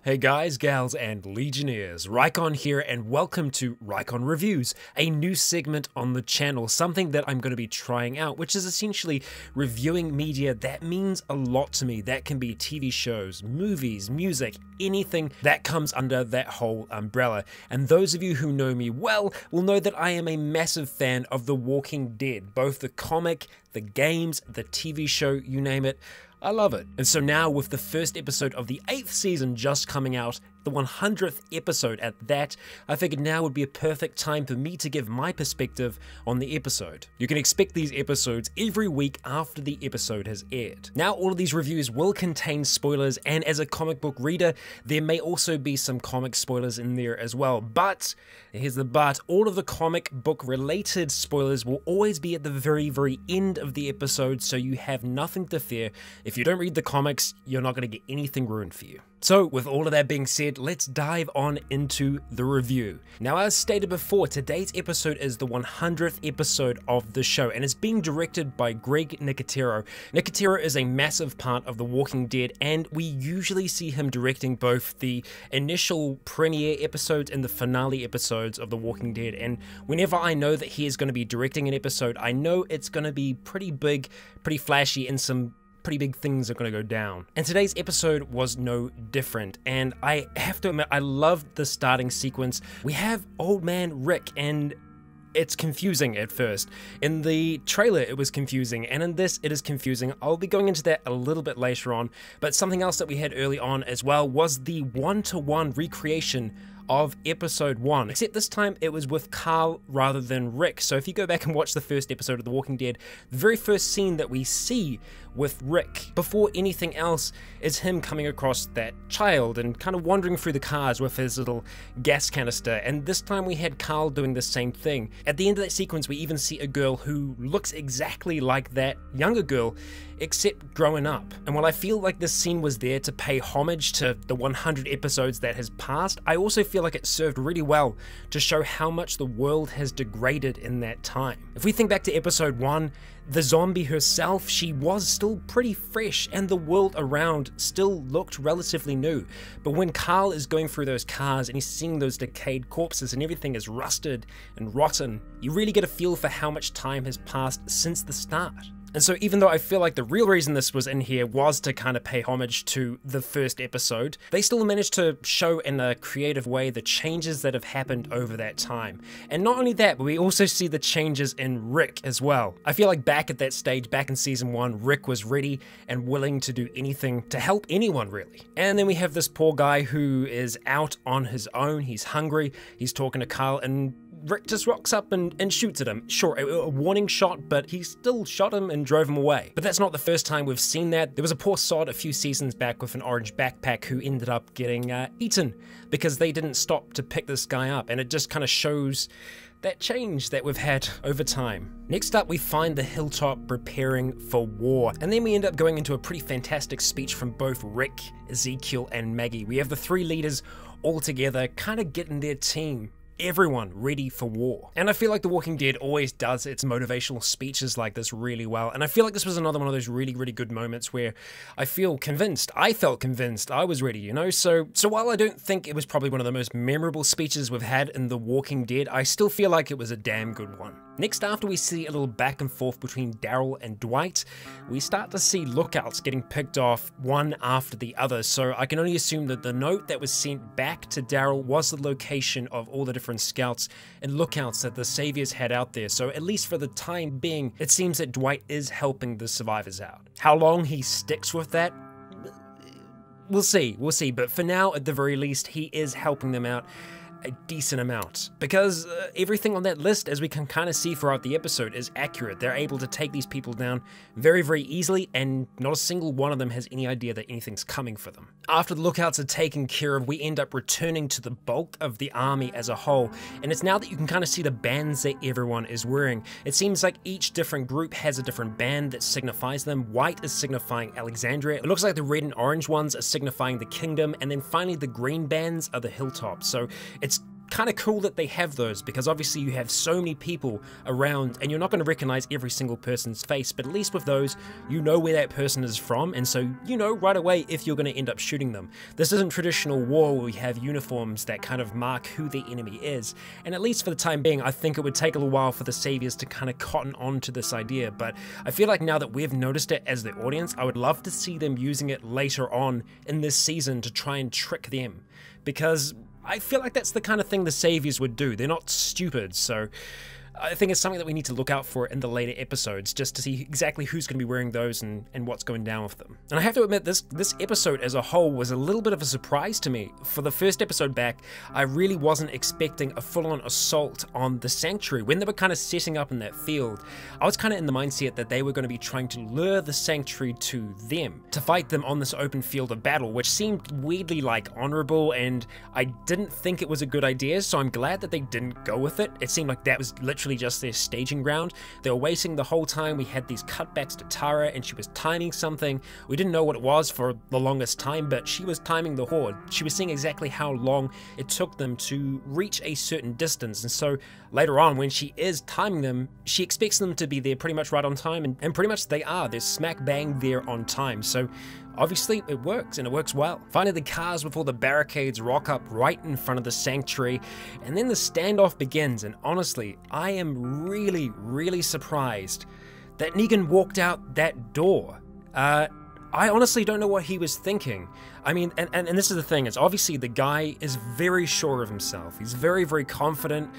Hey guys, gals, and Legionnaires, Rycon here, and welcome to Rycon Reviews, a new segment on the channel, something that I'm going to be trying out, which is essentially reviewing media that means a lot to me. That can be TV shows, movies, music, anything that comes under that whole umbrella. And those of you who know me well will know that I am a massive fan of The Walking Dead, both the comic, the games, the TV show, you name it. I love it. And so now, with the first episode of the 8th season just coming out, the 100th episode at that, I figured now would be a perfect time for me to give my perspective on the episode. You can expect these episodes every week after the episode has aired. Now, all of these reviews will contain spoilers, and as a comic book reader, there may also be some comic spoilers in there as well. But, here's the but, all of the comic book related spoilers will always be at the very end of the episode, so you have nothing to fear. If you don't read the comics, you're not going to get anything ruined for you. So, with all of that being said, let's dive on into the review. Now, as stated before, today's episode is the 100th episode of the show, and it's being directed by Greg Nicotero. Nicotero is a massive part of The Walking Dead, and we usually see him directing both the initial premiere episodes and the finale episodes of The Walking Dead, and whenever I know that he is going to be directing an episode, I know it's going to be pretty big, pretty flashy, and some pretty big things are going to go down. And today's episode was no different, and I have to admit, I loved the starting sequence. We have old man Rick, and it's confusing at first. In the trailer it was confusing, and in this it is confusing. I'll be going into that a little bit later on, but something else that we had early on as well was the one-to-one recreation of episode 1, except this time it was with Carl rather than Rick. So if you go back and watch the first episode of The Walking Dead, the very first scene that we see with Rick, before anything else, is him coming across that child and kind of wandering through the cars with his little gas canister, and this time we had Carl doing the same thing. At the end of that sequence, we even see a girl who looks exactly like that younger girl, except growing up. And while I feel like this scene was there to pay homage to the 100 episodes that has passed, I also feel like it served really well to show how much the world has degraded in that time. If we think back to episode 1, the zombie herself, she was still pretty fresh, and the world around still looked relatively new. But when Carl is going through those cars and he's seeing those decayed corpses and everything is rusted and rotten, you really get a feel for how much time has passed since the start. And so even though I feel like the real reason this was in here was to kind of pay homage to the first episode, they still managed to show in a creative way the changes that have happened over that time. And not only that, but we also see the changes in Rick as well. I feel like back at that stage, back in season 1, Rick was ready and willing to do anything to help anyone really. And then we have this poor guy who is out on his own, he's hungry, he's talking to Carl, and Rick just rocks up and shoots at him. Sure, a warning shot, but he still shot him and drove him away. But that's not the first time we've seen that. There was a poor sod a few seasons back with an orange backpack who ended up getting eaten because they didn't stop to pick this guy up, and it just kind of shows that change that we've had over time. Next up, we find the hilltop preparing for war, and then we end up going into a pretty fantastic speech from both Rick, Ezekiel, and Maggie. We have the three leaders all together, kind of getting their team, everyone ready for war. And I feel like The Walking Dead always does its motivational speeches like this really well, and I feel like this was another one of those really good moments where I felt convinced, I was ready, you know? So while I don't think it was probably one of the most memorable speeches we've had in The Walking Dead, I still feel like it was a damn good one. Next, after we see a little back and forth between Daryl and Dwight, we start to see lookouts getting picked off one after the other, so I can only assume that the note that was sent back to Daryl was the location of all the different scouts and lookouts that the Saviors had out there. So at least for the time being, it seems that Dwight is helping the survivors out. How long he sticks with that, we'll see, but for now, at the very least, he is helping them out a decent amount, because everything on that list, as we can kind of see throughout the episode, is accurate. They're able to take these people down very easily, and not a single one of them has any idea that anything's coming for them. After the lookouts are taken care of, we end up returning to the bulk of the army as a whole, and it's now that you can kind of see the bands that everyone is wearing. It seems like each different group has a different band that signifies them. White is signifying Alexandria, it looks like the red and orange ones are signifying the kingdom, and then finally the green bands are the hilltops. So it's kind of cool that they have those, because obviously you have so many people around and you're not going to recognize every single person's face, but at least with those, you know where that person is from, and so you know right away if you're going to end up shooting them. This isn't traditional war where we have uniforms that kind of mark who the enemy is, and at least for the time being, I think it would take a little while for the saviors to kind of cotton on to this idea, but I feel like now that we've noticed it as the audience, I would love to see them using it later on in this season to try and trick them, because I feel like that's the kind of thing the saviors would do. They're not stupid, so I think it's something that we need to look out for in the later episodes, just to see exactly who's going to be wearing those and what's going down with them. And I have to admit, this episode as a whole was a little bit of a surprise to me. For the first episode back, I really wasn't expecting a full-on assault on the Sanctuary. When they were kind of setting up in that field, I was kind of in the mindset that they were going to be trying to lure the Sanctuary to them, to fight them on this open field of battle, which seemed weirdly like honorable, and I didn't think it was a good idea, so I'm glad that they didn't go with it. It seemed like that was literally just their staging ground. They were waiting the whole time. We had these cutbacks to Tara, and she was timing something. We didn't know what it was for the longest time, but she was timing the horde. She was seeing exactly how long it took them to reach a certain distance, and so later on when she is timing them, she expects them to be there pretty much right on time, and pretty much they are. They're smack bang there on time, so obviously it works, and it works well. Finally, the cars with all the barricades rock up right in front of the Sanctuary, and then the standoff begins, and honestly, I am really surprised that Negan walked out that door. I honestly don't know what he was thinking. I mean, and this is the thing, is obviously the guy is very sure of himself. He's very confident.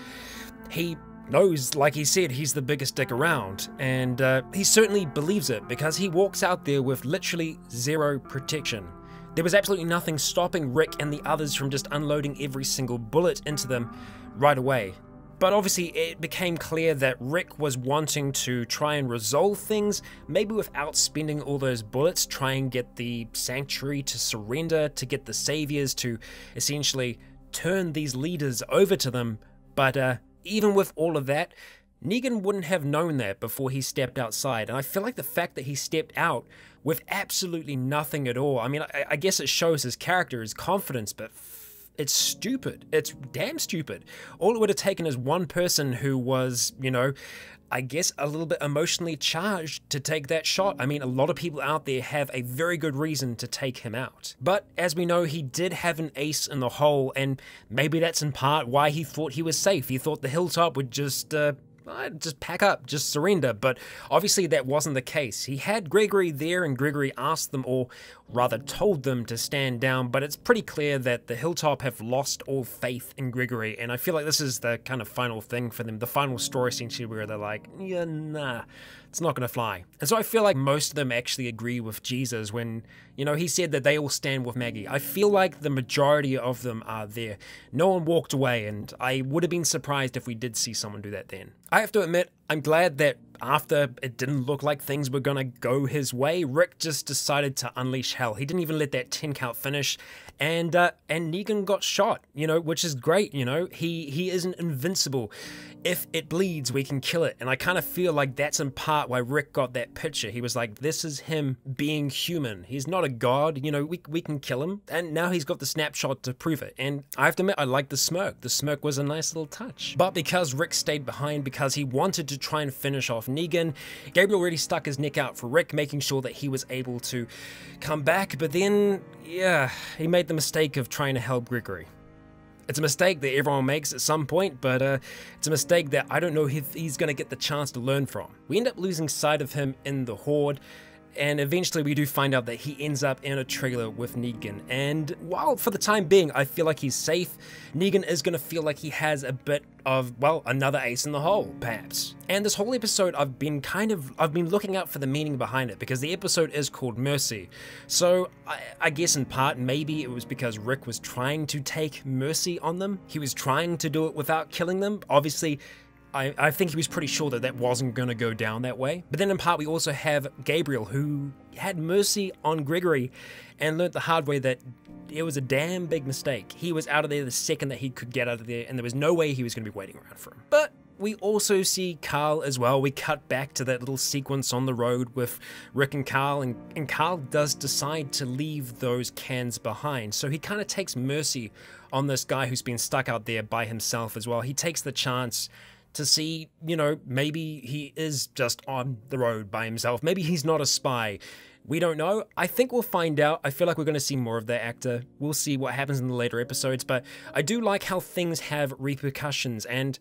He knows, like he said, he's the biggest dick around, and he certainly believes it, because he walks out there with literally zero protection. There was absolutely nothing stopping Rick and the others from just unloading every single bullet into them right away. But obviously it became clear that Rick was wanting to try and resolve things, maybe without spending all those bullets, try and get the Sanctuary to surrender, to get the saviors to essentially turn these leaders over to them, but even with all of that, Negan wouldn't have known that before he stepped outside, and I feel like the fact that he stepped out with absolutely nothing at all, I mean, I guess it shows his character, his confidence, but it's stupid. It's damn stupid. All it would have taken is one person who was, you know, I guess a little bit emotionally charged to take that shot. I mean, a lot of people out there have a very good reason to take him out. But as we know, he did have an ace in the hole, and maybe that's in part why he thought he was safe. He thought the hilltop would just pack up, just surrender, but obviously that wasn't the case. He had Gregory there, and Gregory asked them, or rather told them, to stand down, but it's pretty clear that the Hilltop have lost all faith in Gregory, and I feel like this is the kind of final thing for them, the final story essentially, where they're like, yeah, nah, it's not gonna fly. And so I feel like most of them actually agree with Jesus when, you know, he said that they all stand with Maggie. I feel like the majority of them are there. No one walked away, and I would have been surprised if we did see someone do that then. I have to admit, I'm glad that after it didn't look like things were gonna go his way, Rick just decided to unleash hell. He didn't even let that 10 count finish, and Negan got shot, you know, which is great, you know. He isn't invincible. If it bleeds, we can kill it, and I kind of feel like that's in part why Rick got that picture. He was like, this is him being human. He's not a god, you know, we can kill him, and now he's got the snapshot to prove it, and I have to admit, I like the smirk. The smirk was a nice little touch. But because Rick stayed behind, because he wanted to try and finish off Negan, Gabriel already stuck his neck out for Rick, making sure that he was able to come back, but then, yeah, he made the mistake of trying to help Gregory. It's a mistake that everyone makes at some point, but it's a mistake that I don't know if he's going to get the chance to learn from. We end up losing sight of him in the Horde, and eventually we do find out that he ends up in a trailer with Negan, and while for the time being I feel like he's safe, Negan is going to feel like he has a bit of, well, another ace in the hole, perhaps. And this whole episode I've been looking out for the meaning behind it, because the episode is called Mercy. So I guess in part maybe it was because Rick was trying to take mercy on them. He was trying to do it without killing them. Obviously, I think he was pretty sure that that wasn't going to go down that way. But then in part we also have Gabriel, who had mercy on Gregory and learnt the hard way that it was a damn big mistake. He was out of there the second that he could get out of there, and there was no way he was going to be waiting around for him. But we also see Carl as well. We cut back to that little sequence on the road with Rick and Carl, and Carl does decide to leave those cans behind. So he kind of takes mercy on this guy who's been stuck out there by himself as well. He takes the chance to see, you know, maybe he is just on the road by himself. Maybe he's not a spy. We don't know. I think we'll find out. I feel like we're going to see more of that actor. We'll see what happens in the later episodes, but I do like how things have repercussions, and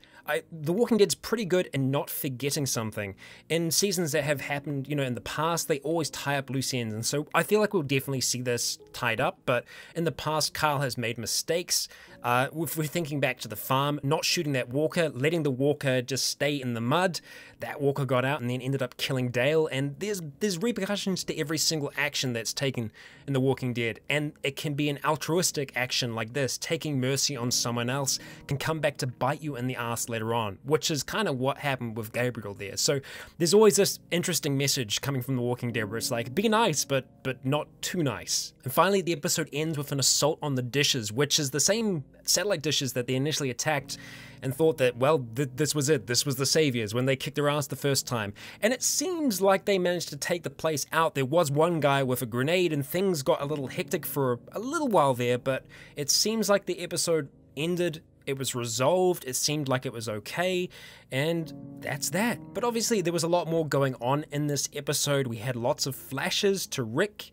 The Walking Dead's pretty good in not forgetting something. In seasons that have happened, you know, in the past, they always tie up loose ends, and so I feel like we'll definitely see this tied up, but in the past, Carl has made mistakes. If we're thinking back to the farm, not shooting that walker, letting the walker just stay in the mud, that walker got out and then ended up killing Dale, and there's repercussions to every single action that's taken in The Walking Dead, and it can be an altruistic action like this. Taking mercy on someone else can come back to bite you in the ass later on, which is kind of what happened with Gabriel there. So there's always this interesting message coming from The Walking Dead where it's like, be nice, but not too nice. And finally, the episode ends with an assault on the dishes, which is the same satellite dishes that they initially attacked and thought that, well, this was it. This was the saviors when they kicked their ass the first time. And it seems like they managed to take the place out. There was one guy with a grenade and things got a little hectic for a little while there, but it seems like the episode ended. It was resolved, it seemed like it was okay, and that's that. But obviously there was a lot more going on in this episode. We had lots of flashes to Rick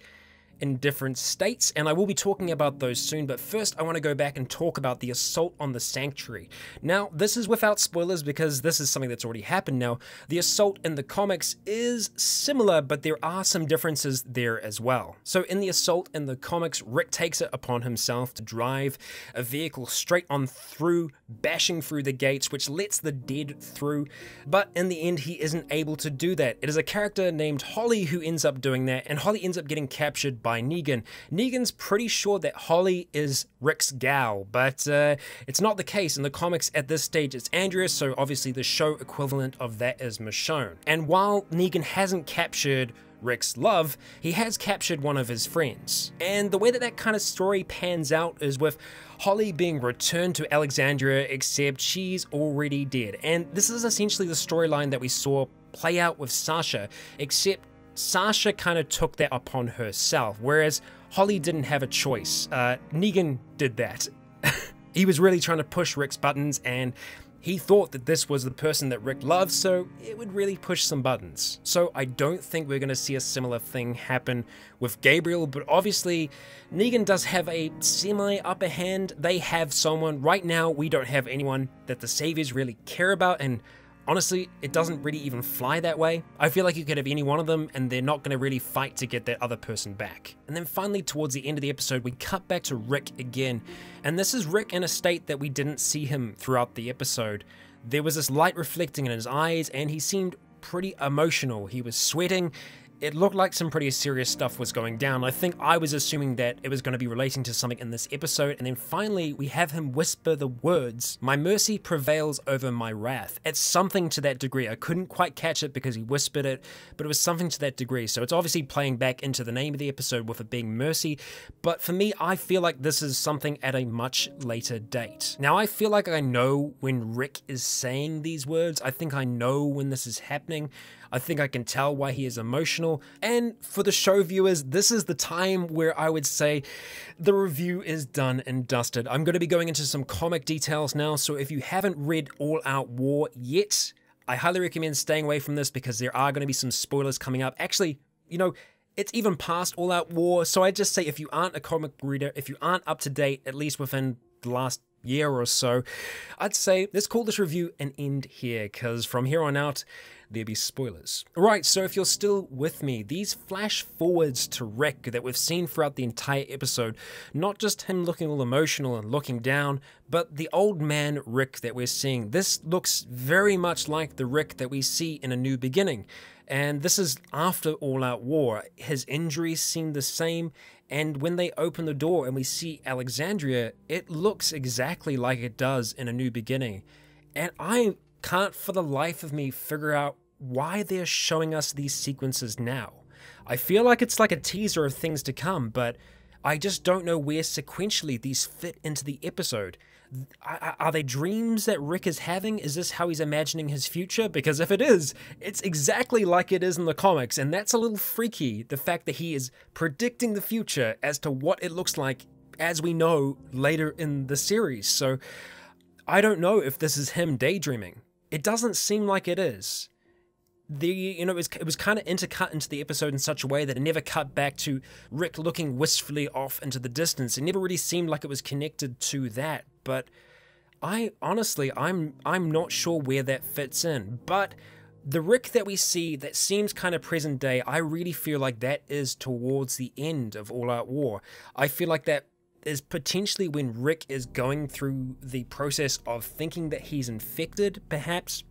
in different states, and I will be talking about those soon, but first I want to go back and talk about the assault on the sanctuary. Now, this is without spoilers because this is something that's already happened now. The assault in the comics is similar, but there are some differences there as well. So in the assault in the comics, Rick takes it upon himself to drive a vehicle straight on through, bashing through the gates, which lets the dead through, but in the end he isn't able to do that. It is a character named Holly who ends up doing that, and Holly ends up getting captured by Negan. Negan's pretty sure that Holly is Rick's gal, but it's not the case. In the comics at this stage it's Andrea, so obviously the show equivalent of that is Michonne. And while Negan hasn't captured Rick's love, he has captured one of his friends. And the way that kind of story pans out is with Holly being returned to Alexandria, except she's already dead. And this is essentially the storyline that we saw play out with Sasha, except Sasha kind of took that upon herself, whereas Holly didn't have a choice. Negan did that. He was really trying to push Rick's buttons, and he thought that this was the person that Rick loved, so it would really push some buttons. So I don't think we're going to see a similar thing happen with Gabriel, but obviously Negan does have a semi-upper hand. They have someone. Right now, we don't have anyone that the Saviors really care about, and honestly, it doesn't really even fly that way. I feel like you could have any one of them and they're not going to really fight to get that other person back. And then finally, towards the end of the episode, we cut back to Rick again. And this is Rick in a state that we didn't see him throughout the episode. There was this light reflecting in his eyes and he seemed pretty emotional. He was sweating. It looked like some pretty serious stuff was going down. I think I was assuming that it was going to be relating to something in this episode, and then finally we have him whisper the words, "My mercy prevails over my wrath." It's something to that degree. I couldn't quite catch it because he whispered it, but it was something to that degree. So it's obviously playing back into the name of the episode with it being mercy, but for me, I feel like this is something at a much later date. Now, I feel like I know when Rick is saying these words. I think I know when this is happening. I think I can tell why he is emotional, and for the show viewers, this is the time where I would say the review is done and dusted. I'm going to be going into some comic details now, so if you haven't read All Out War yet, I highly recommend staying away from this because there are going to be some spoilers coming up. Actually, you know, it's even past All Out War, so I just say if you aren't a comic reader, if you aren't up to date, at least within the last year or so, I'd say let's call this review an end here, because from here on out, there'll be spoilers. Alright, so if you're still with me, these flash forwards to Rick that we've seen throughout the entire episode, not just him looking all emotional and looking down, but the old man Rick that we're seeing, this looks very much like the Rick that we see in A New Beginning. And this is after All Out War. His injuries seem the same, and when they open the door and we see Alexandria, it looks exactly like it does in A New Beginning. And I can't for the life of me figure out why they're showing us these sequences now. I feel like it's like a teaser of things to come, but I just don't know where sequentially these fit into the episode. Are they dreams that Rick is having? Is this how he's imagining his future? Because if it is, it's exactly like it is in the comics, and that's a little freaky, the fact that he is predicting the future as to what it looks like as we know later in the series. So I don't know if this is him daydreaming. It doesn't seem like it is. It was kind of intercut into the episode in such a way that it never cut back to Rick looking wistfully off into the distance. It never really seemed like it was connected to that. But I'm not sure where that fits in. But the Rick that we see that seems kind of present day, I really feel like that is towards the end of All Out War. I feel like that is potentially when Rick is going through the process of thinking that he's infected, perhaps.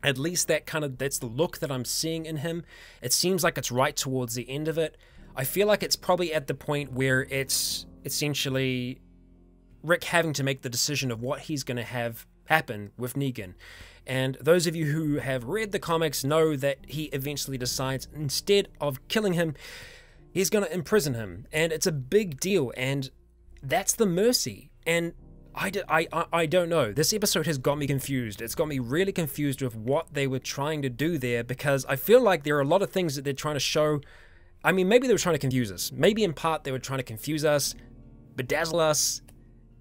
At least that's the look that I'm seeing in him. It seems like it's right towards the end of it. I feel like it's probably at the point where it's essentially Rick having to make the decision of what he's going to have happen with Negan. And those of you who have read the comics know that he eventually decides, instead of killing him, he's going to imprison him. And it's a big deal, and that's the mercy. And I don't know. This episode has got me confused. It's got me really confused with what they were trying to do there, because I feel like there are a lot of things that they're trying to show. I mean, maybe they were trying to confuse us. Maybe in part they were trying to confuse us, bedazzle us.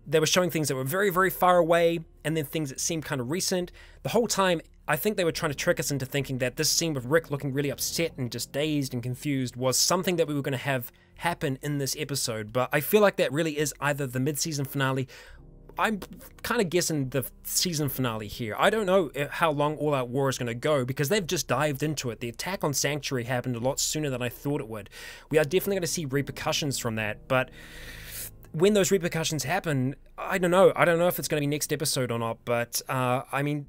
They were showing things that were very, very far away, and then things that seemed kind of recent. The whole time, I think they were trying to trick us into thinking that this scene with Rick looking really upset and just dazed and confused was something that we were going to have happen in this episode. But I feel like that really is either the mid-season finale. I'm kind of guessing the season finale here. I don't know how long All Out War is going to go, because they've just dived into it. The attack on Sanctuary happened a lot sooner than I thought it would. We are definitely going to see repercussions from that, but when those repercussions happen, I don't know. I don't know if it's going to be next episode or not, but I mean,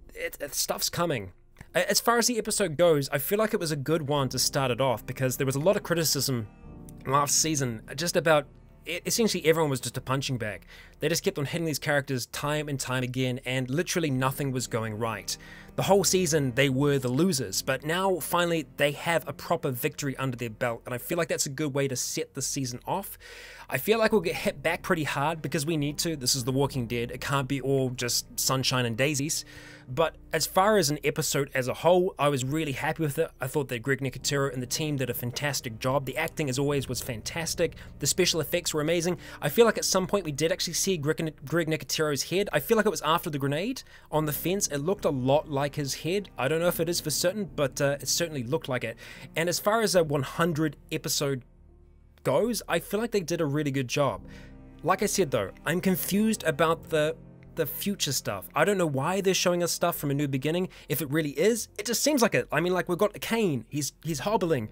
stuff's coming. As far as the episode goes, I feel like it was a good one to start it off, because there was a lot of criticism last season just about essentially everyone was just a punching bag. They just kept on hitting these characters time and time again, and literally nothing was going right. The whole season they were the losers, but now finally they have a proper victory under their belt, and I feel like that's a good way to set the season off. I feel like we'll get hit back pretty hard because we need to. This is The Walking Dead. It can't be all just sunshine and daisies. But as far as an episode as a whole, I was really happy with it. I thought that Greg Nicotero and the team did a fantastic job. The acting, as always, was fantastic. The special effects were amazing. I feel like at some point we did actually see Greg Nicotero's head. I feel like it was after the grenade on the fence. It looked a lot like his head. I don't know if it is for certain, but it certainly looked like it. And as far as a 100 episode goes, I feel like they did a really good job. Like I said though, I'm confused about the future stuff. I don't know why they're showing us stuff from A New Beginning. If it really is, it just seems like it. I mean, like, we've got Kane, he's hobbling.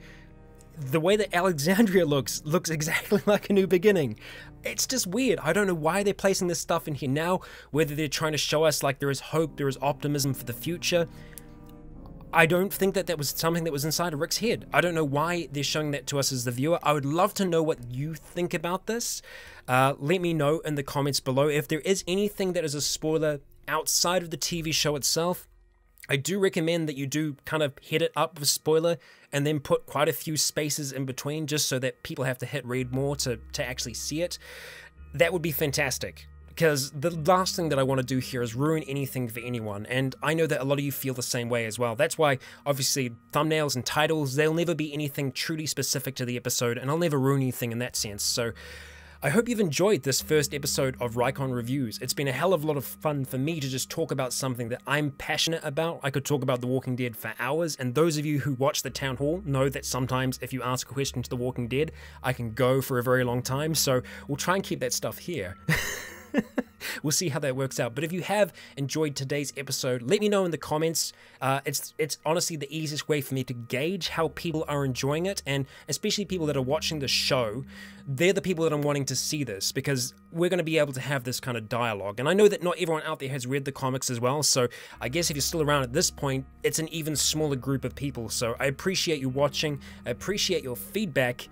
The way that Alexandria looks exactly like A New Beginning. It's just weird. I don't know why they're placing this stuff in here now, whether they're trying to show us like there is hope, there is optimism for the future. I don't think that that was something that was inside of Rick's head. I don't know why they're showing that to us as the viewer. I would love to know what you think about this. Let me know in the comments below. If there is anything that is a spoiler outside of the TV show itself, I do recommend that you do kind of hit it up with spoiler and then put quite a few spaces in between just so that people have to hit read more to actually see it. That would be fantastic. Because the last thing that I want to do here is ruin anything for anyone, and I know that a lot of you feel the same way as well. That's why, obviously, thumbnails and titles, they'll never be anything truly specific to the episode, and I'll never ruin anything in that sense. So I hope you've enjoyed this first episode of Rycon Reviews. It's been a hell of a lot of fun for me to just talk about something that I'm passionate about. I could talk about The Walking Dead for hours, and those of you who watch the Town Hall know that sometimes if you ask a question to The Walking Dead, I can go for a very long time, so we'll try and keep that stuff here. We'll see how that works out. But if you have enjoyed today's episode, let me know in the comments. It's honestly the easiest way for me to gauge how people are enjoying it, and especially people that are watching the show. They're the people that I'm wanting to see this, because we're going to be able to have this kind of dialogue. And I know that not everyone out there has read the comics as well, so I guess if you're still around at this point, it's an even smaller group of people. So I appreciate you watching. I appreciate your feedback.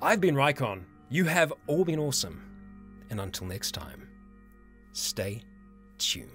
I've been Rycon. You have all been awesome. And until next time, stay tuned.